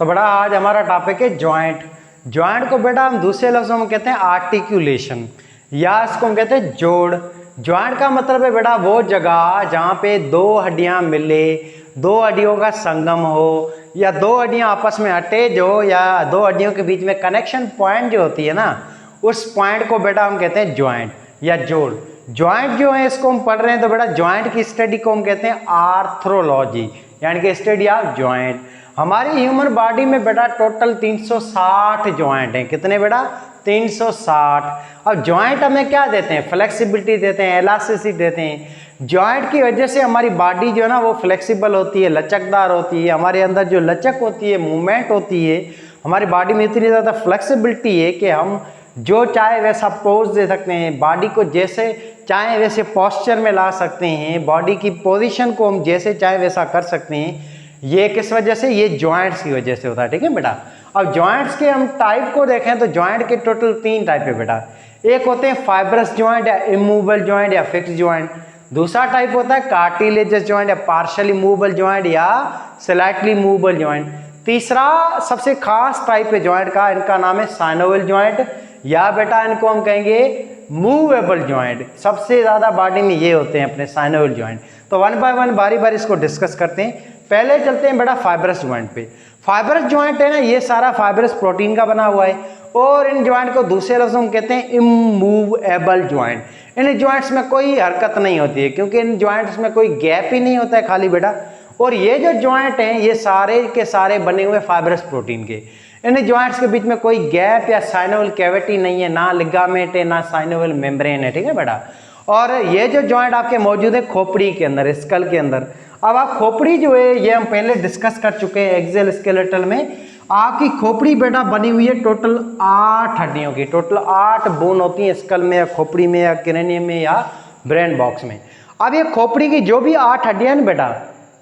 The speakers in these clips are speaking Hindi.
तो बेटा आज हमारा टॉपिक है जॉइंट। जॉइंट को बेटा हम दूसरे लफ्ज़ों में कहते हैं आर्टिकुलेशन, या इसको हम कहते हैं जोड़। जॉइंट का मतलब है बेटा वो जगह जहाँ पे दो हड्डियाँ मिले, दो हड्डियों का संगम हो, या दो हड्डियाँ आपस में अटैच हो, या दो हड्डियों के बीच में कनेक्शन पॉइंट जो होती है ना, उस पॉइंट को बेटा हम कहते हैं जॉइंट या जोड़। जॉइंट जो है इसको हम पढ़ रहे हैं तो बेटा जॉइंट की स्टडी को हम कहते हैं आर्थ्रोलॉजी, यानी कि स्टडी ऑफ जॉइंट। हमारी ह्यूमन बॉडी में बेटा टोटल 360 जॉइंट हैं। कितने बेटा? 360। अब जॉइंट हमें क्या देते हैं? फ्लेक्सिबिलिटी देते हैं, इलास्टिसिटी देते हैं। जॉइंट की वजह से हमारी बॉडी जो है ना वो फ्लेक्सिबल होती है, लचकदार होती है। हमारे अंदर जो लचक होती है, मूवमेंट होती है, हमारी बॉडी में इतनी ज़्यादा फ्लेक्सिबिलिटी है कि हम जो चाहे वैसा पोज दे सकते हैं, बॉडी को जैसे चाहे वैसे पोस्चर में ला सकते हैं, बॉडी की पोजीशन को हम जैसे चाहे वैसा कर सकते हैं। ये किस वजह से? ये जॉइंट्स की वजह से होता है। ठीक है बेटा। अब जॉइंट्स के हम टाइप को देखें तो जॉइंट के टोटल 3 टाइप है बेटा। एक होते हैं फाइब्रस जॉइंट या इमूवेबल जॉइंट या फिक्स जॉइंट। दूसरा टाइप होता है कार्टिलेजस जॉइंट या पार्शियली मूवेबल जॉइंट या स्लाइटली मूवेबल जॉइंट। तीसरा सबसे खास टाइप है जॉइंट का, इनका नाम है साइनोवियल जॉइंट, या बेटा इनको हम कहेंगे मूवेबल जॉइंट। सबसे ज़्यादा बॉडी में ये होते हैं अपने साइनोवियल जॉइंट। तो वन बाय वन बारी बारी इसको डिस्कस करते हैं। पहले चलते हैं बेटा फाइब्रस जॉइंट पे। फाइब्रस जॉइंट है ना, ये सारा फाइब्रस प्रोटीन का बना हुआ है, और इन जॉइंट को दूसरे लफ्ज़ों में कहते हैं इमूवेबल जॉइंट। इन जॉइंट्स में कोई हरकत नहीं होती है, क्योंकि इन जॉइंट्स में कोई गैप ही नहीं होता है खाली बेटा। और ये जो जॉइंट हैं ये सारे के सारे बने हुए फाइब्रस प्रोटीन के। इन जॉइंट्स के बीच में कोई गैप या साइनोवियल कैविटी नहीं है, ना लिगामेंट है, ना साइनोवियल मेम्ब्रेन है। ठीक है बेटा। और ये जो जॉइंट आपके मौजूद है खोपड़ी के अंदर, स्कल के अंदर। अब आप खोपड़ी जो है ये हम पहले डिस्कस कर चुके हैं एक्सियल स्केलेटल में। आपकी खोपड़ी बेटा बनी हुई है टोटल 8 हड्डियों की। टोटल 8 बोन होती हैं स्कल में, या खोपड़ी में, या क्रेनियम में, या ब्रेन बॉक्स में। अब ये खोपड़ी की जो भी 8 हड्डियां बेटा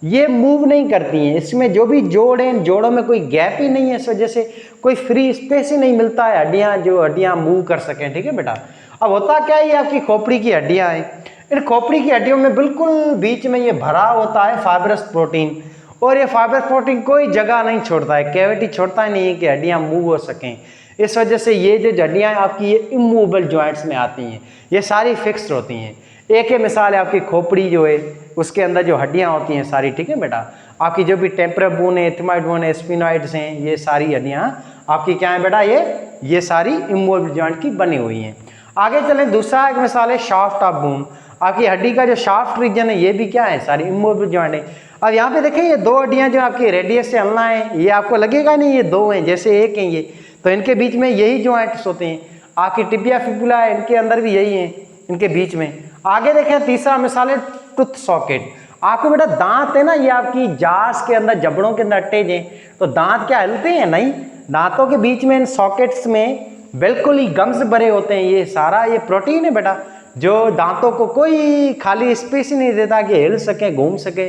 ये मूव नहीं करती हैं। इसमें जो भी जोड़ हैं, इन जोड़ों में कोई गैप ही नहीं है, इस वजह से कोई फ्री स्पेस ही नहीं मिलता है हड्डियां मूव कर सकें। ठीक है बेटा। अब होता क्या है, ये आपकी खोपड़ी की हड्डियां हैं। इन खोपड़ी की हड्डियों में बिल्कुल बीच में ये भरा होता है फाइब्रस प्रोटीन, और ये फाइब्रस प्रोटीन कोई जगह नहीं छोड़ता है, कैविटी छोड़ता ही नहीं है कि हड्डियां मूव हो सकें। इस वजह से ये जो हड्डियां आपकी ये इमूवेबल जॉइंट्स में आती हैं, ये सारी फिक्स्ड होती हैं। एक ही मिसाल है आपकी खोपड़ी जो है, उसके अंदर जो हड्डियां होती हैं सारी। ठीक है बेटा। आपकी जो भी टेम्पोरल बोन है, इथमाइड बोन है, स्फिनॉइड्स हैं, ये सारी हड्डियां आपकी क्या है बेटा? ये सारी इमूवेबल जॉइंट की बनी हुई हैं। आगे चलें, दूसरा एक मिसाल है शाफ्ट ऑफ बोन। आपकी हड्डी का जो शाफ्ट रीजन है ये भी क्या है? सारी इमूवेबल जॉइंट है। अब यहाँ पे देखें ये 2 हड्डियाँ जो आपकी रेडियस से अल्ना है, ये आपको लगेगा नहीं ये 2 हैं, जैसे एक हैं ये, तो इनके बीच में यही जॉइंट्स होते हैं। आपकी टिबिया फिबुला है, इनके अंदर भी यही है, इनके बीच में। आगे देखें तीसरा मिसाल है टूथ सॉकेट। आपके बेटा दांत है ना, ये आपकी जास के अंदर, जबड़ों के अंदर अटैच हैं, तो दांत क्या हिलते हैं? नहीं। दांतों के बीच में इन सॉकेट्स में बिल्कुल ही गम्स भरे होते हैं। ये सारा ये प्रोटीन है बेटा, जो दांतों को कोई खाली स्पेस ही नहीं देता कि हिल सके, घूम सके।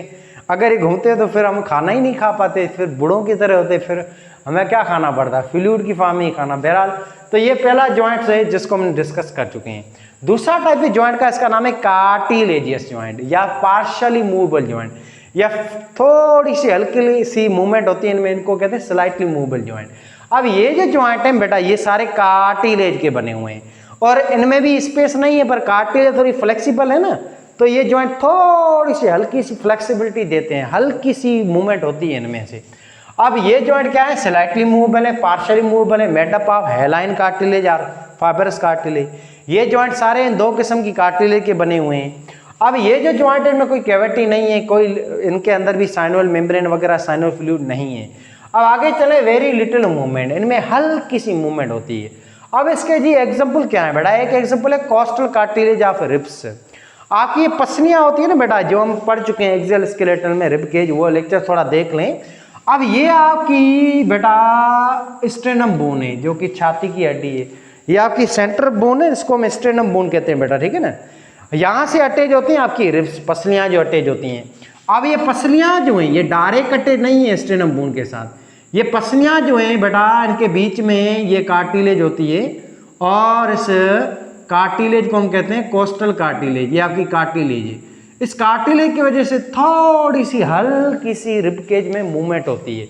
अगर ये घूमते तो फिर हम खाना ही नहीं खा पाते, फिर बूढ़ों की तरह होते, फिर हमें क्या खाना पड़ता? फ्लूइड की फॉर्म में ही खाना। बहरहाल तो ये पहला जॉइंट है जिसको हम डिस्कस कर चुके हैं। दूसरा टाइप है जॉइंट का, इसका नाम है कार्टिलेजियस जॉइंट या पार्शियली मूवेबल जॉइंट, या थोड़ी सी हल्की सी मूवमेंट होती है इनमें, इनको कहते हैं स्लाइटली मूवेबल जॉइंट। अब ये जो जॉइंट है बेटा ये सारे कार्टिलेज के बने हुए हैं, और इनमें भी स्पेस नहीं है, पर कार्टिलेज थोड़ी फ्लेक्सिबल है ना, तो ये जॉइंट थोड़ी सी हल्की सी फ्लेक्सिबिलिटी देते हैं, हल्की सी मूवमेंट होती है इनमें से। अब ये जॉइंट क्या है? स्लाइटली मूवेबल है, पार्शियली मूवेबल है, मेड अप ऑफ हेलाइन कार्टिलेज और फाइब्रस कार्टिलेज। ये जॉइंट सारे इन 2 किस्म की कार्टिलेज के बने हुए हैं। अब ये जो जॉइंट है इनमें कोई कैविटी नहीं है, कोई इनके अंदर भी साइनोवियल मेम्ब्रेन वगैरह साइनोवियल फ्लूइड नहीं है। अब आगे चले, वेरी लिटिल मूवमेंट, इनमें हल्की सी मूवमेंट होती है। अब इसके जी एग्जाम्पल क्या है बेटा? एक एग्जाम्पल है कोस्टल कार्टिलेज ऑफ रिब्स। आपकी ये पसलियाँ होती है ना बेटा, जो हम पढ़ चुके हैं एक्सियल स्केलेटल में, रिब केज, वो लेक्चर थोड़ा देख लें। अब ये आपकी बेटा स्ट्रेनम बोन है, जो कि छाती की हड्डी है। ये आपकी सेंटर बोन है, इसको हम स्ट्रेनम बोन कहते हैं बेटा। ठीक है ना। यहाँ से अटैच होती हैं आपकी रिब्स, पसलियाँ जो अटैच होती हैं। अब ये पसलियाँ जो हैं ये डायरेक्ट अटैच नहीं है स्ट्रेनम बोन के साथ। ये पसलियाँ जो हैं बेटा इनके बीच में ये कार्टिलेज होती है, और इस कार्टिलेज को हम कहते हैं कोस्टल कार्टिलेज। ये आपकी कार्टिलेज है। इस कार्टिलेज की वजह से थोड़ी सी हल्की सी रिब केज में मूवमेंट होती है।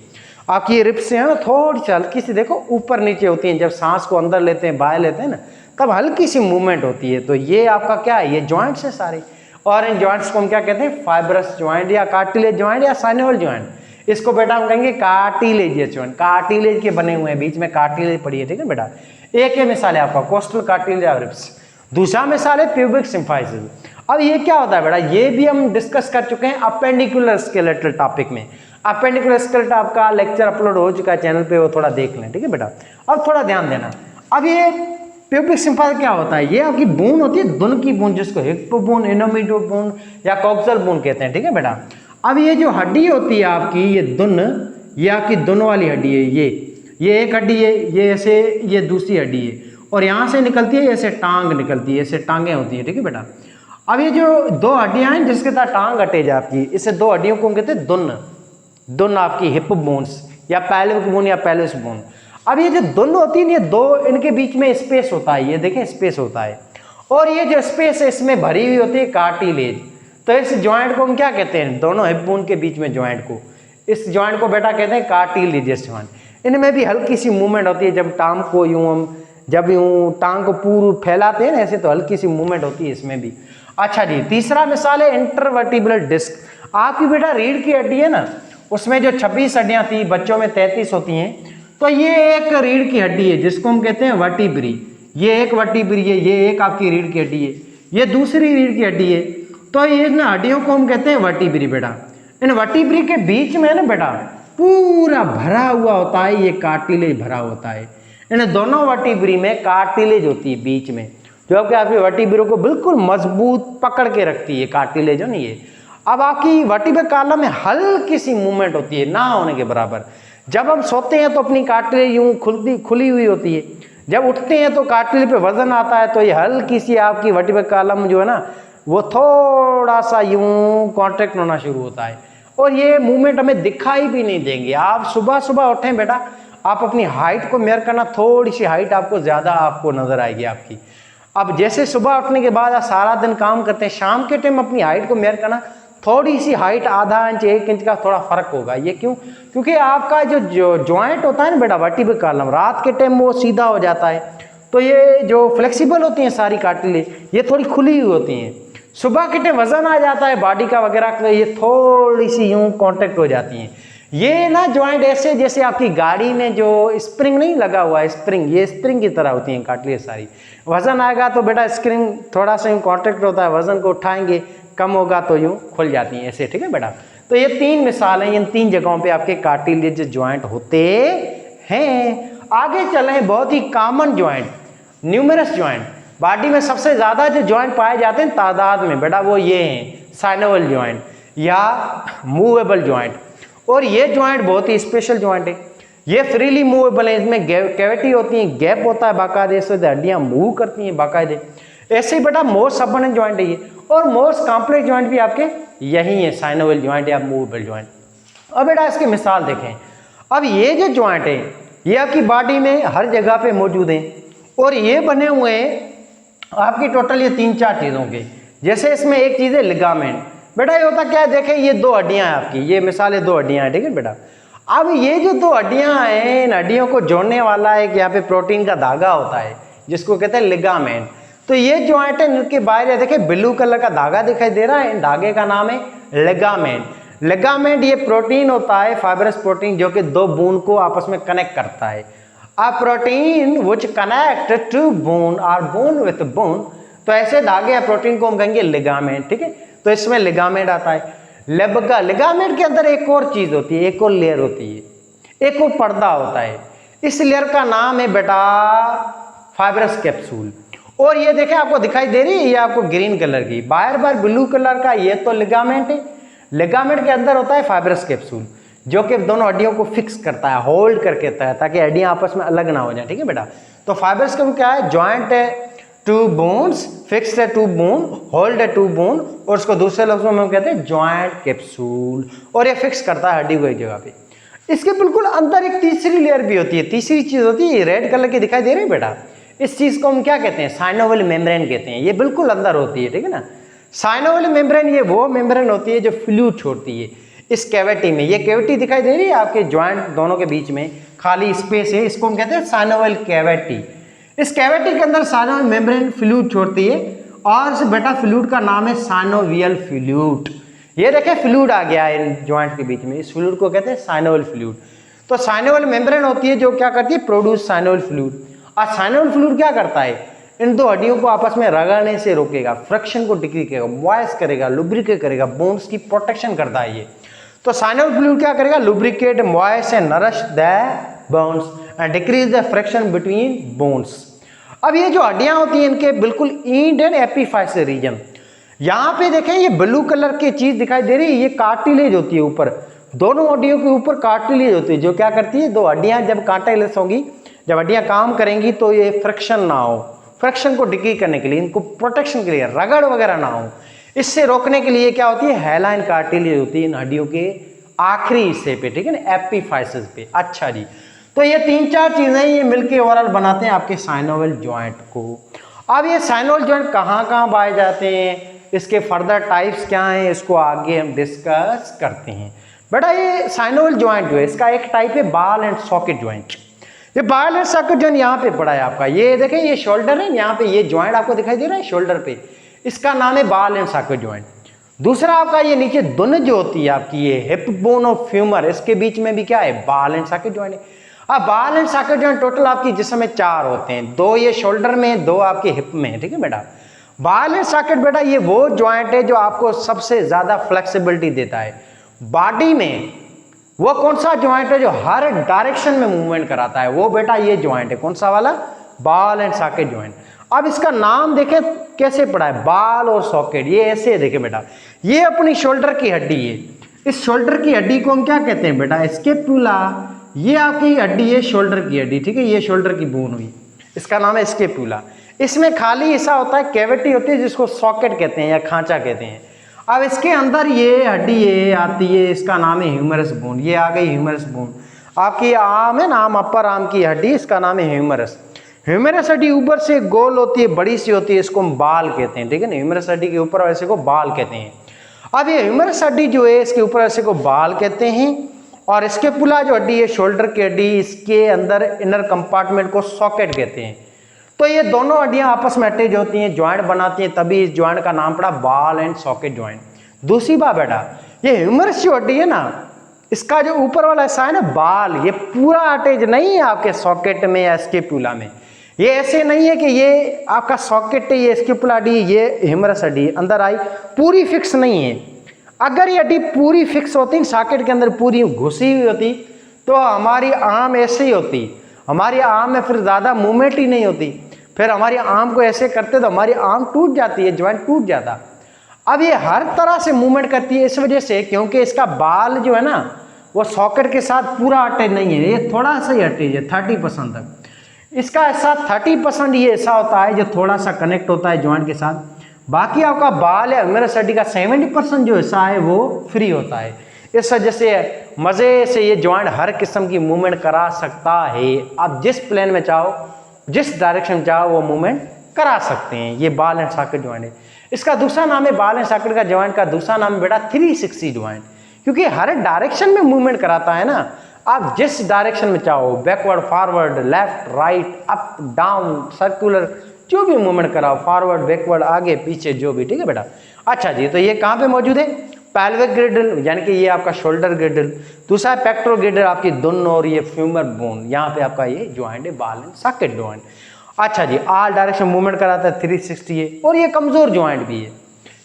आपकी ये रिप्स है ना थोड़ी सी हल्की सी देखो ऊपर नीचे होती हैं, जब सांस को अंदर लेते हैं बाहर लेते हैं ना तब हल्की सी मूवमेंट होती है। तो ये आपका क्या है, ये जॉइंट्स है सारे, और इन जॉइंट्स को हम क्या कहते हैं, फाइब्रस जॉइंट या कार्टिलेज जॉइंट या साइनोवियल जॉइंट। इसको बेटा हम कहेंगे कार्टिलेजियस जॉइंट, कार्टिलेज के बने हुए हैं, बीच में कार्टिलेज पड़ी है, ठीक है बेटा। एक ये मिसाल है आपका कोस्टल कार्टिलेज या रिप्स। दूसरा मिसाल है प्यूबिक सिम्फाइसिस। अब ये क्या होता है बेटा, ये भी हम डिस्कस कर चुके हैं अपेंडिकुलर स्केलेटल टॉपिक में। अपेंडिकुलर स्केलेटल आपका लेक्चर अपलोड हो चुका है चैनल पे, वो थोड़ा देख लें, ठीक है बेटा। अब थोड़ा ध्यान देना, अब ये प्यूबिक सिम्फाइसिस क्या होता है, ये आपकी बून होती है, दुन की बून, जिसको हिप बून, इनोमीडियो बून या कॉक्सल बून कहते हैं, ठीक है बेटा। अब ये जो हड्डी होती है आपकी, ये दुन, ये आपकी दुन वाली हड्डी है, ये एक हड्डी है, ये ऐसे, ये दूसरी हड्डी है, और यहाँ से निकलती है ऐसे टांग निकलती है, ऐसे टांगें होती है, ठीक है बेटा। अब ये जो दो हड्डियां हैं जिसके साथ टांग अटैच आपकी, इसे दो हड्डियों को हम कहते हैं दुन, दुन आपकी हिप बोन्स या पैल्विक बोन या पेल्विस बोन। अब ये जो दुन होती है, ये दो, इनके बीच में स्पेस होता है, ये देखें स्पेस होता है, और ये जो स्पेस है इसमें भरी हुई होती है कार्टिलेज। तो इस जॉइंट को हम क्या कहते हैं, दोनों हिप बोन के बीच में जॉइंट को, इस जॉइंट को बेटा कहते हैं कार्टिलेजियस जॉइंट। इनमें भी हल्की सी मूवमेंट होती है, जब टांग को यूं हम जब यूं टांग को पूरी फैलाते हैं ना ऐसे, तो हल्की सी मूवमेंट होती है इसमें भी। अच्छा जी, तीसरा मिसाल है इंटरवर्टिब्रल डिस्क। आपकी बेटा रीढ़ की हड्डी है ना, उसमें जो 26 हड्डियां थी, बच्चों में 33 होती हैं, तो ये एक रीढ़ की हड्डी है जिसको हम कहते हैं वर्टिब्री। ये एक वर्टिब्री है, ये एक आपकी रीढ़ की हड्डी है, ये दूसरी रीढ़ की हड्डी है। तो ये ना हड्डियों को हम कहते हैं वर्टिब्री बेटा। इन वर्टिब्री के बीच में ना बेटा पूरा भरा हुआ होता है, ये कार्टिलेज भरा होता है। इन दोनों वर्टिब्री में कार्टिलेज होती है बीच में, जो कि आपकी वर्टिब्रो को बिल्कुल मजबूत पकड़ के रखती है, कार्टिलेज हो ना ये। अब आपकी वर्टिब्रल कॉलम में हल्की सी मूवमेंट होती है, ना होने के बराबर। जब हम सोते हैं तो अपनी कार्टिलेज यूं खुली हुई होती है, जब उठते हैं तो कार्टिलेज पे वजन आता है, तो ये हल्की सी आपकी वर्टिब्रल कॉलम जो है ना, वो थोड़ा सा यूं कॉन्ट्रैक्ट होना शुरू होता है, और ये मूवमेंट हमें दिखाई भी नहीं देंगे। आप सुबह सुबह उठें बेटा, आप अपनी हाइट को मेजर करना, थोड़ी सी हाइट आपको ज़्यादा आपको नज़र आएगी आपकी। अब जैसे सुबह उठने के बाद आप सारा दिन काम करते हैं, शाम के टाइम अपनी हाइट को मेजर करना, थोड़ी सी हाइट आधा इंच 1 इंच का थोड़ा फर्क होगा। ये क्यों? क्योंकि आपका जो जॉइंट होता है ना बेटा, वर्टिब्रल कॉलम, रात के टाइम वो सीधा हो जाता है, तो ये जो फ्लेक्सिबल होती हैं सारी कार्टिलेज, ये थोड़ी खुली हुई होती हैं। सुबह के टाइम वजन आ जाता है बॉडी का वगैरह, तो ये थोड़ी सी यूं कॉन्टेक्ट हो जाती हैं। ये ना जॉइंट ऐसे जैसे आपकी गाड़ी में जो स्प्रिंग नहीं लगा हुआ है, स्प्रिंग, ये स्प्रिंग की तरह होती हैं कार्टिलेज सारी। वजन आएगा तो बेटा स्प्रिंग थोड़ा सा यूं कॉन्टेक्ट होता है, वजन को उठाएंगे, कम होगा तो यूं खुल जाती हैं ऐसे, ठीक है बेटा। तो ये 3 मिसाल हैं, इन 3 जगहों पे आपके कार्टिलेज जॉइंट होते हैं। आगे चले, बहुत ही common joint, numerous joint, body में सबसे ज़्यादा जो जॉइंट पाए जाते हैं तादाद में बेटा, वो ये हैं साइनोवियल जॉइंट या मूवेबल जॉइंट। और ये जॉइंट बहुत ही स्पेशल जॉइंट है, ये फ्रीली मूवेबल है, इसमें कैविटी होती है, गैप होता है बाकायदे से, हड्डियाँ मूव करती हैं बाकायदे। ऐसे ही बेटा मोस्ट सबऑर्डिनेट जॉइंट है ये, और मोस्ट कॉम्प्लेक्स जॉइंट भी आपके यही है, साइनोवियल जॉइंट या मूवेबल जॉइंट। अब बेटा इसकी मिसाल देखें। अब ये जो जॉइंट है ये आपकी बॉडी में हर जगह पे मौजूद हैं, और ये बने हुए हैं आपकी टोटल ये 3-4 चीज़ों के। जैसे इसमें एक चीज़ है लिगामेंट। बेटा ये होता क्या है, देखें ये 2 हड्डियाँ हैं आपकी, ये मिसाल है 2 हड्डियाँ हैं, ठीक है बेटा। अब ये जो 2 हड्डियाँ हैं, इन हड्डियों को जोड़ने वाला एक यहाँ पे प्रोटीन का धागा होता है जिसको कहते हैं लिगामेंट। तो ये जॉइंट है, इनके बाहर देखें ब्लू कलर का धागा दिखाई दे रहा है, इन धागे का नाम है लिगामेंट। लिगामेंट ये प्रोटीन होता है, फाइब्रस प्रोटीन, जो कि 2 बोन को आपस में कनेक्ट करता है। A protein which connect to bone or bone with bone, तो ऐसे धागे या प्रोटीन को हम कहेंगे लिगामेंट, ठीक है। तो इसमें लिगामेंट आता है। लिगामेंट के अंदर एक और चीज होती है, एक और लेयर होती है, एक और पर्दा होता है। इस लेयर का नाम है बेटा फाइब्रस कैप्सूल। और ये देखें आपको दिखाई दे रही है, ये आपको ग्रीन कलर की, बार ब्लू कलर का, ये तो लिगामेंट है। लिगामेंट के अंदर होता है फाइब्रस कैप्सूल, जो कि दोनों हड्डियों को फिक्स करता है, होल्ड करके है, ताकि हड्डियां आपस में अलग ना हो जाए, ठीक है बेटा। तो फाइब्रस कैप्सूल क्या है, जॉइंट है 2 बोन्स, फिक्स है 2 बोन, होल्ड है 2 बोन, और उसको दूसरे लफ्जों में हम कहते हैं जॉइंट कैप्सूल, और ये फिक्स करता है हड्डी को एक जगह पे। इसके बिल्कुल अंदर एक तीसरी लेयर भी होती है, तीसरी चीज होती है, ये रेड कलर की दिखाई दे रही है बेटा, इस चीज को हम क्या कहते हैं, साइनोवियल मेम्ब्रेन कहते हैं। ये बिल्कुल अंदर होती है, ठीक है ना। साइनोवियल मेम्ब्रेन ये वो मेम्ब्रेन होती है जो फ्लूइड छोड़ती है। इस कैविटी में, ये कैविटी दिखाई दे रही है आपके जॉइंट दोनों के बीच में खाली स्पेस है, इसको हम कहते हैं साइनोवियल कैविटी। इस कैविटी के अंदर साइनोवियल मेम्ब्रेन फ्लूइड छोड़ती है और इस बेटा फ्लूइड का नाम है साइनोवियल फ्लूइड। ये देखें फ्लूइड आ गया है इन जॉइंट के बीच में, इस फ्लूइड को कहते हैं साइनोवियल फ्लूइड। तो साइनोवियल मेम्ब्रेन होती है जो क्या करती है, प्रोड्यूस साइनोवियल फ्लूइड। और साइनोवियल फ्लूइड क्या करता है, इन दो हड्डियों को आपस में रगड़ने से रोकेगा, फ्रिक्शन को डिक्रीज करेगा, मॉइस्ट करेगा, लुब्रिकेट करेगा, बोन्स की प्रोटेक्शन करता है ये। तो साइनोवियल फ्लूइड क्या करेगा, lubricate, moist and nourish the bones and decrease the friction between bones. अब ये जो हड्डियां होती हैं इनके बिल्कुल इंड एंड एपीफाइसियल रीजन, यहाँ पे देखें ये ब्लू कलर की चीज दिखाई दे रही है, ये कार्टिलेज होती है ऊपर, दोनों हड्डियों के ऊपर कार्टिलेज होती है जो क्या करती है, दो हड्डियां जब कार्टिलेज होंगी, जब हड्डियां काम करेंगी तो ये फ्रिक्शन ना हो, फ्रिक्शन को डिक्रीज करने के लिए, इनको प्रोटेक्शन के लिए, रगड़ वगैरह ना हो, इससे रोकने के लिए क्या होती है, हेलाइन कार्टिलेज होती है इन हड्डियों के आखिरी हिस्से पे, ठीक है ना, एपीफाइसिस पे। अच्छा जी, तो ये 3-4 चीजें ये मिलके ओवरऑल बनाते हैं आपके साइनोवियल जॉइंट को। अब ये साइनोवियल जॉइंट कहाँ कहाँ पाए जाते हैं, इसके फर्दर टाइप्स क्या हैं, इसको आगे हम डिस्कस करते हैं। बेटा ये साइनोवियल जॉइंट जो है इसका एक टाइप है बॉल एंड सॉकेट जॉइंट। ये बॉल एंड सॉकेट जॉइंट यहाँ पे पड़ा है आपका, ये देखें ये शोल्डर है, यहाँ पे ये जॉइंट आपको दिखाई दे रहा है शोल्डर पे, इसका नाम है बॉल एंड सॉकेट जॉइंट। दूसरा आपका ये नीचे दुन जो होती है आपकी, ये हिप बोन और फ्यूमर, इसके बीच में भी क्या है, बॉल एंड सॉकेट जॉइंट है। अब ball and socket joint total आपकी जिसम में 4 होते हैं, 2 ये शोल्डर में, 2 आपके हिप में है, ठीक है बेटा। बॉल एंड सॉकेट बेटा ये वो जॉइंट है जो आपको सबसे ज्यादा फ्लेक्सिबिलिटी देता है बॉडी में। वो कौन सा जॉइंट है जो हर डायरेक्शन में मूवमेंट कराता है, वो बेटा ये जॉइंट है, कौन सा वाला, बॉल एंड सॉकेट जॉइंट। अब इसका नाम देखें कैसे पड़ा है, बॉल और सॉकेट, ये ऐसे है देखें बेटा, ये अपनी शोल्डर की हड्डी है, इस शोल्डर की हड्डी को हम क्या कहते हैं बेटा, स्कैपुला। ये आपकी हड्डी है शोल्डर की हड्डी, ठीक है, ये शोल्डर की बोन हुई, इसका नाम है स्कैपुला। इसमें खाली हिस्सा होता है, कैविटी होती है जिसको सॉकेट कहते हैं या खांचा कहते हैं। अब इसके अंदर ये हड्डी ये आती है, इसका नाम है ह्यूमरस बोन, ये आ गई ह्यूमरस बोन। आपकी आर्म है ना, आर्म अपर आर्म की हड्डी, इसका नाम है ह्यूमरस। ह्यूमरस हड्डी ऊपर से गोल होती है, बड़ी सी होती है, इसको हम बाल कहते हैं, ठीक है ना, ह्यूमरस हड्डी के ऊपर ऐसे को बाल कहते हैं। अब ये ह्यूमरस हड्डी जो है इसके ऊपर ऐसे को बाल कहते हैं, और स्कैपुला जो हड्डी है शोल्डर की हड्डी, इसके अंदर इनर कंपार्टमेंट को सॉकेट कहते हैं। तो ये दोनों हड्डियां आपस में अटैच होती हैं, जॉइंट बनाती हैं, तभी इस जॉइंट का नाम पड़ा बॉल एंड सॉकेट जॉइंट। दूसरी बात बेटा, ये ह्यूमरस जो हड्डी है ना, इसका जो ऊपर वाला हिस्सा है ना बाल, ये पूरा अटैच नहीं है आपके सॉकेट में या स्कैपुला में। ये ऐसे नहीं है कि ये आपका सॉकेट है, ये स्कैपुला हड्डी, ये ह्यूमरस हड्डी अंदर आई, पूरी फिक्स नहीं है। अगर ये हड्डी पूरी फिक्स होती, सॉकेट के अंदर पूरी घुसी हुई होती, तो हमारी आर्म ऐसे ही होती, हमारी आर्म में फिर ज़्यादा मूवमेंट ही नहीं होती, फिर हमारी आर्म को ऐसे करते तो हमारी आर्म टूट जाती है, जॉइंट टूट जाता। अब ये हर तरह से मूवमेंट करती है इस वजह से, क्योंकि इसका बाल जो है ना वो सॉकेट के साथ पूरा अटैच नहीं है, ये थोड़ा सा ही अटैच है 30% तक। इसका हिस्सा 30% ये ऐसा होता है जो थोड़ा सा कनेक्ट होता है जॉइंट के साथ, बाकी आपका बाल या ह्यूमरस हड्डी का 70% जो हिस्सा है वो फ्री होता है। इस वजह से मज़े से ये जॉइंट हर किस्म की मूवमेंट करा सकता है। आप जिस प्लेन में चाहो, जिस डायरेक्शन में चाहो वो मूवमेंट करा सकते हैं। ये बॉल एंड सॉकेट जॉइंट है। इसका दूसरा नाम है बॉल एंड सॉकेट का जॉइंट का दूसरा नाम बेटा 360 जॉइंट, क्योंकि हर डायरेक्शन में मूवमेंट कराता है ना। आप जिस डायरेक्शन में चाहो, backward, forward, left, right, up, down, circular, जो भी मूवमेंट कराओ, फॉरवर्ड, बैकवर्ड, आगे पीछे, जो भी, ठीक है बेटा। अच्छा जी, तो ये कहाँ पे मौजूद है, पैल्विक ग्रिडल, यानी कि ये आपका शोल्डर ग्रिडल। दूसरा है पेक्टोरल ग्रिडल, आपकी दुन और ये फ्यूमर बोन, यहाँ पे आपका ये जॉइंट है बॉल एंड सॉकेट जॉइंट। अच्छा जी, ऑल डायरेक्शन मूवमेंट कराता है, 360 है, और ये कमजोर जॉइंट भी है,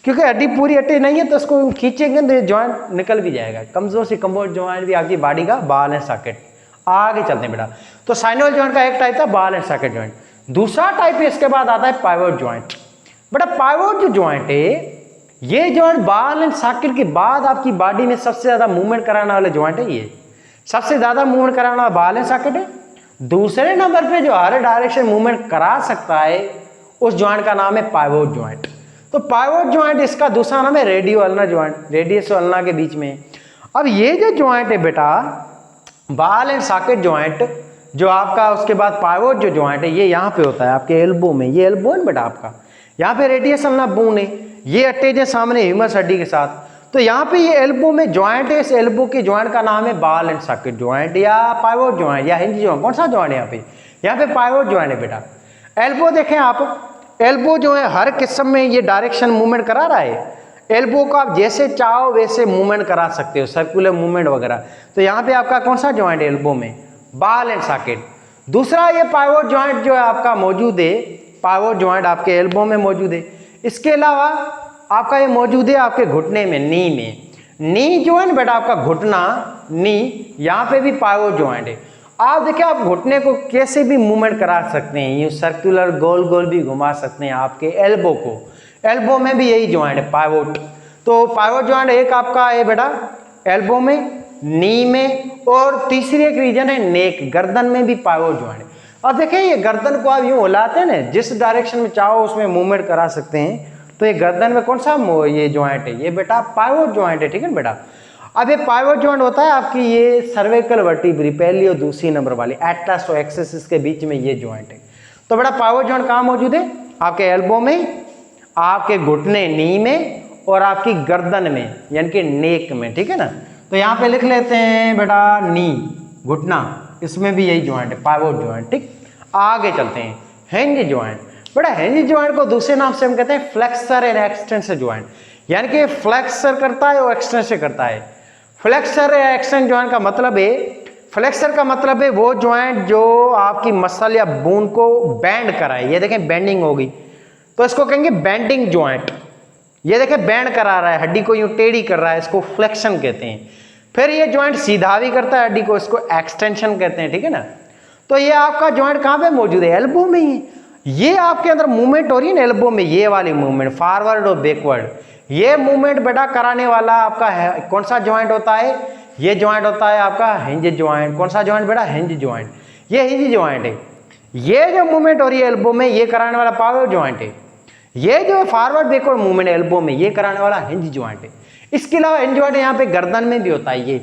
क्योंकि हड्डी पूरी अटैच नहीं है, तो इसको खींचेंगे तो ये जॉइंट निकल भी जाएगा। कमजोर से कमजोर जॉइंट भी आपकी बॉडी का बॉल एंड सॉकेट। आगे चलते हैं बेटा। तो साइनोवियल जॉइंट का एक टाइप था बॉल एंड सॉकेट जॉइंट। दूसरा टाइप है, इसके बाद आता है पाइवोट जॉइंट। बेटा पाइवोट जो जॉइंट है, ये जॉइंट बॉल एंड सॉकेट के बाद आपकी बॉडी में सबसे ज्यादा मूवमेंट कराने वाले जॉइंट है। ये सबसे ज्यादा मूवमेंट कराने वाला बॉल एंड सॉकेट है। दूसरे नंबर पे जो हर डायरेक्शन मूवमेंट करा सकता है, उस जॉइंट का नाम है पाइवोट जॉइंट। तो पाइवोट जॉइंट, इसका दूसरा नाम है रेडियो अल्ना जॉइंट, रेडियस और अल्ना के बीच में। अब ये जो जॉइंट है बेटा बॉल एंड सॉकेट जॉइंट जो आपका, उसके बाद पाइवोट जो जॉइंट है, ये यहाँ पे होता है आपके एल्बो में। ये एल्बो है बेटा आपका, यहाँ पे रेडियस अल्ना बोन है, ये अटैच है सामने ह्यूमरस हड्डी के साथ। तो यहाँ पे ये एल्बो में ज्वाइंट है, इस एल्बो के ज्वाइंट का नाम है बॉल एंड सॉकेट ज्वाइंट या पाइवोट ज्वाइंट या हिंज ज्वाइंट। कौन सा ज्वाइंट है यहाँ पे? यहाँ पे पाइवोट ज्वाइंट है बेटा। एल्बो देखें आप, एल्बो जो है हर किस्म में ये डायरेक्शन मूवमेंट करा रहा है। एल्बो को आप जैसे चाहो वैसे मूवमेंट करा सकते हो, सर्कुलर मूवमेंट वगैरह। तो यहाँ पे आपका कौन सा ज्वाइंट है एल्बो में? Ball and socket. दूसरा ये पाइवोट ज्वाइंट जो है आपका मौजूद है, पाइवोट ज्वाइंट आपके एल्बो में मौजूद है। इसके अलावा आपका ये मौजूद है आपके घुटने में, नी में। नी जो है ना बेटा आपका घुटना, नी, यहाँ पे भी पाइवोट ज्वाइंट है। आप देखिए आप घुटने को कैसे भी मूवमेंट करा सकते हैं, यूँ सर्कुलर गोल गोल भी घुमा सकते हैं आपके एल्बो को। एल्बो में भी यही ज्वाइंट है पाइवोट। तो पाइवोट ज्वाइंट एक आपका है बेटा एल्बो में, नी में, और तीसरी एक रीजन है नेक, गर्दन में भी पाइवोट ज्वाइंट है। अब देखिए ये गर्दन को आप यूँ हिलाते हैं ना, जिस डायरेक्शन में चाहो उसमें मूवमेंट करा सकते हैं। तो ये गर्दन में कौन सा ये ज्वाइंट है? ये बेटा पाइवोट ज्वाइंट है, ठीक है बेटा। अब ये पाइवोट ज्वाइंट होता है आपकी ये सर्विकल वर्टिब्री, पहली और दूसरी नंबर वाली एटलस और एक्सिस के बीच में ये ज्वाइंट है। तो बेटा पाइवोट ज्वाइंट कहाँ मौजूद है? आपके एल्बो में, आपके घुटने नी में, और आपकी गर्दन में यानी कि नेक में, ठीक है ना। तो यहाँ पे लिख लेते हैं बेटा नी, घुटना, इसमें भी यही ज्वाइंट है पाइवोट ज्वाइंट, ठीक। आगे चलते हैं हिंज ज्वाइंट। बेटा हिंज ज्वाइंट को दूसरे नाम से हम कहते हैं फ्लेक्सर एंड एक्सटेंसर ज्वाइंट, यानी कि फ्लेक्सर करता है और एक्सटेंसर करता है। फ्लेक्सर या एक्सटेंसर ज्वाइंट का मतलब है, फ्लेक्सर का मतलब है वो ज्वाइंट जो आपकी मसल या बोन को बैंड कराए। ये देखें बेंडिंग होगी तो इसको कहेंगे बेंडिंग ज्वाइंट। ये देखें बैंड करा रहा है, हड्डी को यूं टेढ़ी कर रहा है, इसको फ्लेक्शन कहते हैं। फिर ये ज्वाइंट सीधा भी करता है हड्डी को, इसको एक्सटेंशन कहते हैं, ठीक है ना। तो ये आपका ज्वाइंट कहाँ पे मौजूद है? एल्बो में ही। ये आपके अंदर मूवमेंट हो रही है ना एल्बो में, ये वाली मूवमेंट फॉरवर्ड और बैकवर्ड, ये मूवमेंट बेटा कराने वाला आपका है कौन सा ज्वाइंट होता है? ये ज्वाइंट होता है आपका हिंज ज्वाइंट। कौन सा ज्वाइंट बेटा? Hinge joint. ये हिंज ज्वाइंट है। ये जो मूवमेंट हो रही है एल्बो में, ये कराने वाला पाइवोट ज्वाइंट है। ये जो फॉरवर्ड बैकवर्ड मूवमेंट एल्बो में, ये कराने वाला हिंज ज्वाइंट है। इसके अलावा हिंज ज्वाइंट यहाँ पे गर्दन में भी होता है।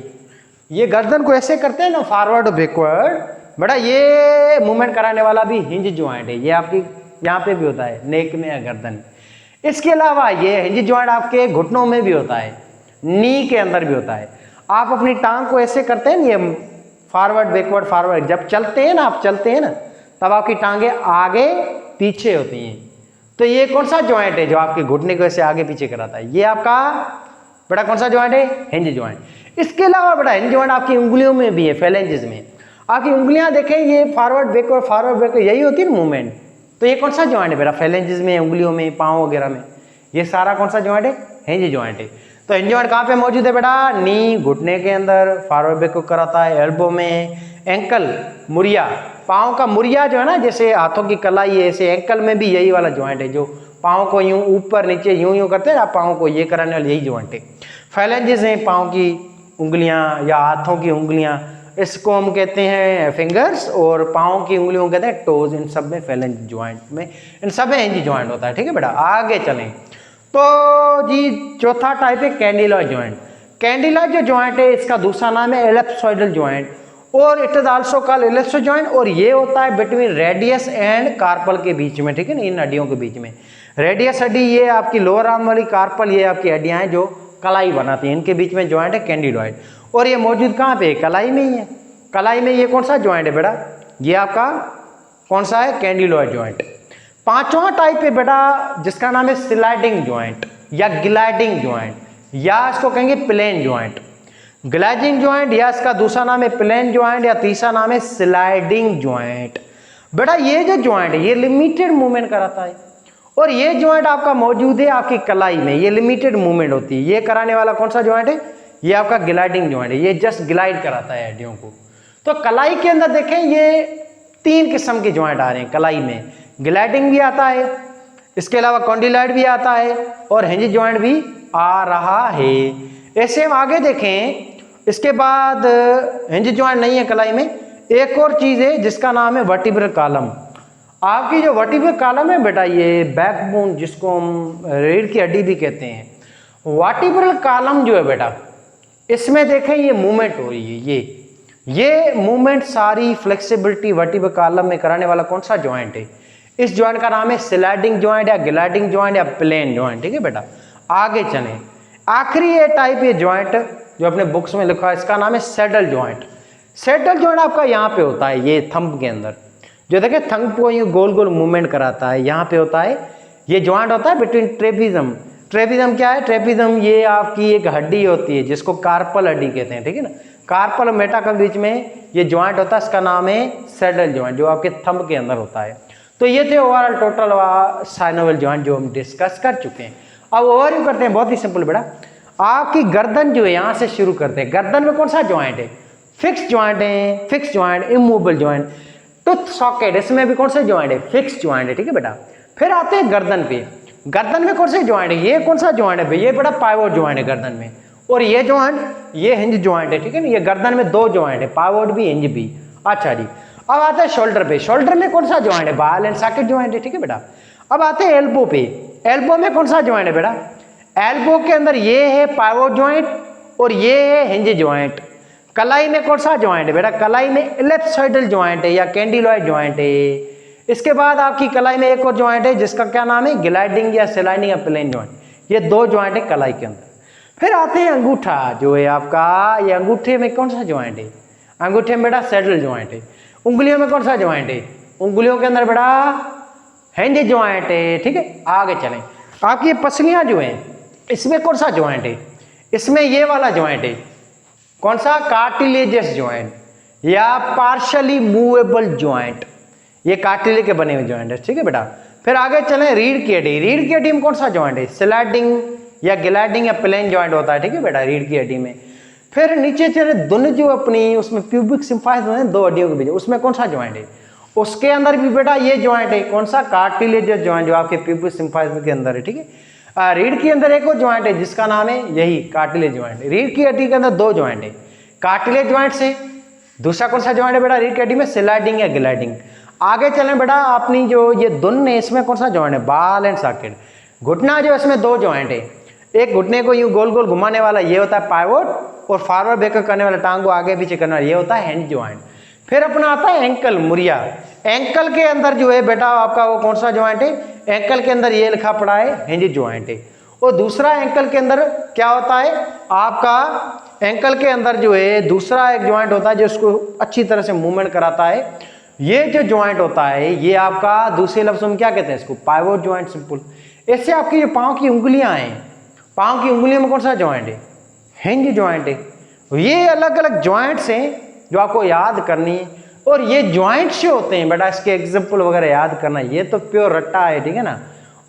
ये गर्दन को ऐसे करते हैं ना फॉरवर्ड और बैकवर्ड, बेटा ये मूवमेंट कराने वाला भी हिंज ज्वाइंट है। ये आपकी यहाँ पे भी होता है, नेक में या गर्दन में। इसके अलावा ये हिंज ज्वाइंट आपके घुटनों में भी होता है, नी के अंदर भी होता है। आप अपनी टांग को ऐसे करते हैं ना, ये फॉरवर्ड बैकवर्ड फॉरवर्ड, जब चलते हैं ना आप, चलते हैं ना, तब आपकी टांगे आगे पीछे होती हैं। तो ये कौन सा ज्वाइंट है जो आपके घुटने को ऐसे आगे पीछे कराता है? ये आपका बेटा कौन सा ज्वाइंट है? Hinge joint. इसके अलावा बेटा हिंज ज्वाइंट आपकी उंगलियों में भी है, फेलेंजेस में। आपकी उंगलियां देखें, ये फॉरवर्ड बैकवर्ड यही होती है मूवमेंट। तो ये कौन सा ज्वाइंट है बेटा? फेलेंजेस में, उंगलियों में, पाँव वगैरह में, ये सारा कौन सा ज्वाइंट है? हिंज ज्वाइंट है। तो हिंज ज्वाइंट कहाँ पे मौजूद है बेटा? नी, घुटने के अंदर, फॉरवर्ड बैकवर्ड कराता है, एल्बो में, एंकल, मुड़िया, पाँव का मुड़िया जो है ना, जैसे हाथों की कलाई है, ऐसे एंकल में भी यही वाला ज्वाइंट है, जो पाँव को यूं ऊपर नीचे यूं करते हैं ना पाँव को, ये कराने वाला यही ज्वाइंट है। फेलेंजेस हैं पाँव की उंगलियां या हाथों की उंगलियां, इसको हम कहते हैं फिंगर्स, और पाँव की उंगलियों को कहते हैं टोज। इन सब में फेलेंज ज्वाइंट में, इन सब में हिंज ज्वाइंट होता है, ठीक है बेटा। आगे चलें तो जी चौथा टाइप है कैंडिलॉइड ज्वाइंट। कैंडिलॉइड जो ज्वाइंट है इसका दूसरा नाम है एलिप्सोइडल ज्वाइंट, और it is also called ellipsoid joint. और ये होता है बिटवीन रेडियस एंड कार्पल के बीच में, ठीक है ना, इन हड्डियों के बीच में। रेडियस हड्डी ये आपकी लोअर आर्म वाली, कार्पल ये आपकी हड्डियां हैं जो कलाई बनाती हैं, इनके बीच में ज्वाइंट है कैंडिलॉइड। और ये मौजूद कहाँ पे? कलाई में ही है। कलाई में ये कौन सा ज्वाइंट है बेटा? ये आपका कौन सा है? कैंडिलॉइड ज्वाइंट। पांचवा टाइप है बेटा जिसका नाम है स्लाइडिंग ज्वाइंट या ग्लाइडिंग ज्वाइंट, या इसको कहेंगे प्लेन ज्वाइंट। ग्लाइडिंग ज्वाइंट या इसका दूसरा नाम है प्लेन ज्वाइंट, या तीसरा नाम है स्लाइडिंग ज्वाइंट। बेटा ये जो ज्वाइंट है ये लिमिटेड मूवमेंट कराता है, और ये ज्वाइंट आपका मौजूद है आपकी कलाई में, ये लिमिटेड मूवमेंट होती है। ये कराने वाला कौन सा ज्वाइंट है? ये आपका ग्लाइडिंग ज्वाइंट है, ये जस्ट ग्लाइड कराता है हड्डियों को। तो कलाई के अंदर देखें ये 3 किस्म के ज्वाइंट आ रहे हैं कलाई में, ग्लाइडिंग भी आता है, इसके अलावा कॉन्डिलॉइड भी आता है, और हिंज ज्वाइंट भी आ रहा है। ऐसे हम आगे देखें, इसके बाद हिंज ज्वाइंट नहीं है कलाई में। एक और चीज है जिसका नाम है वर्टिब्रल कॉलम। आपकी जो वर्टिब्रल कॉलम है बेटा, ये बैकबोन जिसको हम रीढ़ की हड्डी भी कहते हैं, वर्टिब्रल कॉलम जो है बेटा, इसमें देखें ये मूवमेंट हो रही है, ये मूवमेंट सारी फ्लेक्सिबिलिटी वर्टिब्रल कॉलम में कराने वाला कौन सा ज्वाइंट है? इस ज्वाइंट का नाम है स्लाइडिंग ज्वाइंट या ग्लाइडिंग ज्वाइंट या प्लेन ज्वाइंट, ठीक है बेटा। आगे चलें, आखिरी ये टाइप ये ज्वाइंट जो अपने बुक्स में लिखा है इसका नाम है सैडल ज्वाइंट। सैडल ज्वाइंट आपका यहाँ पे होता है, ये थंब के अंदर जो देखिए थंब को यूँ गोल गोल मूवमेंट कराता है, यहाँ पे होता है ये ज्वाइंट होता है बिटवीन ट्रेपिज्म। ट्रेपिज्म क्या है? ट्रेपिज्म ये आपकी एक हड्डी होती है जिसको कार्पल हड्डी कहते हैं, ठीक है ना। कार्पल और मेटा के बीच में ये ज्वाइंट होता है, इसका नाम है सैडल ज्वाइंट, जो आपके थंब के अंदर होता है। तो ये थे ओवरऑल टोटल साइनोवियल ज्वाइंट जो हम डिस्कस कर चुके हैं। अब ओवरव्यू करते हैं, बहुत ही सिंपल बेटा। आपकी गर्दन जो है यहाँ से शुरू करते हैं। गर्दन में कौन सा ज्वाइंट है? फिक्स ज्वाइंट है, fix joint, immovable joint. Tooth socket, इसमें भी कौन सा ज्वाइंट है? फिक्स ज्वाइंट है, ठीक है बेटा। फिर आते हैं गर्दन पे। गर्दन में कौन से ज्वाइंट है? ये कौन सा ज्वाइंट है भाई? ये बेटा पाइवोट ज्वाइंट है गर्दन में। और ये ज्वाइंट, ये हिंज ज्वाइंट है, ठीक है ना। ये गर्दन में दो ज्वाइंट है, पाइवोट भी हिंज भी। अच्छा जी, अब आते हैं शोल्डर पे। शोल्डर में कौन सा ज्वाइंट है? बॉल एंड सॉकेट ज्वाइंट है, ठीक है बेटा। अब आते हैं एल्बो पे। एल्बो में कौन सा ज्वाइंट है बेटा? एल्बो के अंदर ये है पाइवोट ज्वाइंट और ये है हिंज ज्वाइंट। कलाई में कौन सा ज्वाइंट है बेटा? कलाई में इलिप्सोइडल ज्वाइंट है या कैंडिलॉइड ज्वाइंट है। इसके बाद आपकी कलाई में एक और ज्वाइंट है जिसका क्या नाम है? ग्लाइडिंग या स्लाइडिंग या प्लेन ज्वाइंट। ये दो ज्वाइंट है कलाई के अंदर। फिर आते हैं अंगूठा जो है आपका। ये अंगूठे में कौन सा ज्वाइंट है? अंगूठे में बेटा सैडल ज्वाइंट है। उंगलियों में कौन सा ज्वाइंट है? उंगलियों के अंदर बेटा हिंज ज्वाइंट है, ठीक है। आगे चलें, आपकी पसलियां जो हैं इसमें कौन सा ज्वाइंट है? इसमें ये वाला ज्वाइंट है, कौन सा? कार्टिलेजस ज्वाइंट या पार्शली मूवेबल ज्वाइंट। ये कार्टिलेज के बने हुए ज्वाइंट है, ठीक है बेटा। फिर आगे चलें, रीढ़ की हड्डी। रीढ़ की हड्डी में कौन सा ज्वाइंट है? स्लाइडिंग या ग्लाइडिंग या प्लेन ज्वाइंट होता है, ठीक है बेटा, रीढ़ की हड्डी में। फिर नीचे चले, दोनों जो अपनी उसमें प्यूबिक सिम्फाइस है दो हड्डियों के बीच, उसमें कौन सा ज्वाइंट है? उसके अंदर भी बेटा ये ज्वाइंट है, कौन सा? कार्टिलेजस ज्वाइंट जो आपके प्यूबिक सिम्फाइस के अंदर है, ठीक है। रीढ़ के अंदर एक और ज्वाइंट है जिसका नाम है यही कार्टिलेज ज्वाइंट। रीढ़ की हड्डी के अंदर दो ज्वाइंट है, कार्टिलेज ज्वाइंट से। दूसरा कौन सा ज्वाइंट है बेटा रीढ़ की हड्डी में? स्लाइडिंग या ग्लाइडिंग। आगे चलें बेटा, अपनी जो ये धुन है इसमें कौन सा ज्वाइंट है? Ball and socket. घुटना जो इसमें दो ज्वाइंट है, एक घुटने को यूं गोल गोल घुमाने वाला ये होता है पाइवोट, और फॉरवर्ड बैक करने वाला टांग को आगे पीछे करने वाला ये होता है हिंज ज्वाइंट। फिर अपना आता है एंकल, मुरिया। एंकल के अंदर जो है बेटा आपका वो कौन सा ज्वाइंट है? एंकल के अंदर ये लिखा पड़ा है हिंज ज्वाइंट है। और दूसरा एंकल के अंदर क्या होता है आपका? एंकल के अंदर जो है दूसरा एक ज्वाइंट होता है जो उसको अच्छी तरह से मूवमेंट कराता है। ये जो ज्वाइंट होता है ये आपका दूसरे लफ्जों में क्या कहते हैं? इसको पाइवोट ज्वाइंट, सिंपल। इससे आपकी जो पाँव की उंगलियां हैं, पाँव की उंगलियों में कौन सा ज्वाइंट है? हिंज ज्वाइंट है। ये अलग अलग ज्वाइंट्स हैं जो आपको याद करनी है। और ये ज्वाइंट्स जो होते हैं बेटा, इसके एग्जाम्पल वगैरह याद करना, ये तो प्योर रट्टा है, ठीक है ना।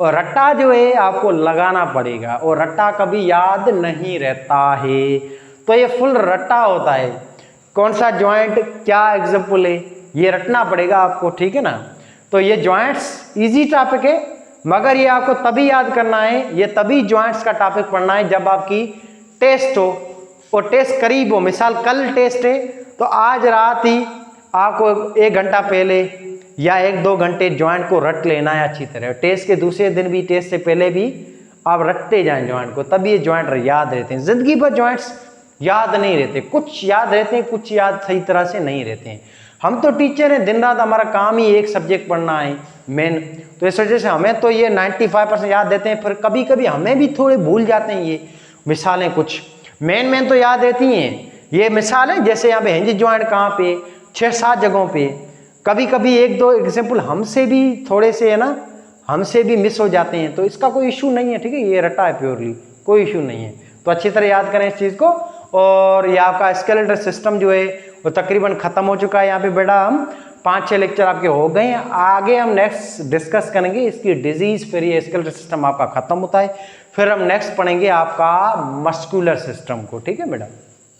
और रट्टा जो है आपको लगाना पड़ेगा, और रट्टा कभी याद नहीं रहता है, तो ये फुल रट्टा होता है। कौन सा ज्वाइंट क्या एग्जाम्पल है ये रटना पड़ेगा आपको, ठीक है ना। तो ये ज्वाइंट्स इजी टॉपिक है, मगर ये आपको तभी याद करना है, ये तभी ज्वाइंट्स का टॉपिक पढ़ना है जब आपकी टेस्ट हो और टेस्ट करीब हो। मिसाल कल टेस्ट है तो आज रात ही आपको 1 घंटा पहले या 1-2 घंटे ज्वाइंट को रट लेना है अच्छी तरह। टेस्ट के दूसरे दिन भी, टेस्ट से पहले भी आप रटते जाएं ज्वाइंट को, तभी ये ज्वाइंट याद रहते हैं। जिंदगी भर ज्वाइंट्स याद नहीं रहते, कुछ याद रहते हैं, कुछ याद सही तरह से नहीं रहते हैं। हम तो टीचर हैं, दिन रात हमारा काम ही एक सब्जेक्ट पढ़ना है मेन, तो इस वजह से हमें तो ये 95% याद देते हैं। फिर कभी कभी हमें भी थोड़े भूल जाते हैं ये मिसालें, कुछ मेन तो याद रहती हैं। ये मिसालें जैसे यहाँ पे हिंज ज्वाइंट कहाँ पे, 6-7 जगहों पे, कभी कभी 1-2 एग्जाम्पल हमसे भी थोड़े से है ना, हमसे भी मिस हो जाते हैं, तो इसका कोई इशू नहीं है, ठीक है। ये रटा है प्योरली, कोई इशू नहीं है। तो अच्छी तरह याद करें इस चीज़ को। और ये आपका स्केलेटल सिस्टम जो है वो तकरीबन ख़त्म हो चुका है। यहाँ पे बेटा हम 5-6 लेक्चर आपके हो गए हैं। आगे हम नेक्स्ट डिस्कस करेंगे इसकी डिजीज़, फिर ये स्केलेटल सिस्टम आपका ख़त्म होता है, फिर हम नेक्स्ट पढ़ेंगे आपका मस्कुलर सिस्टम को, ठीक है बेटा।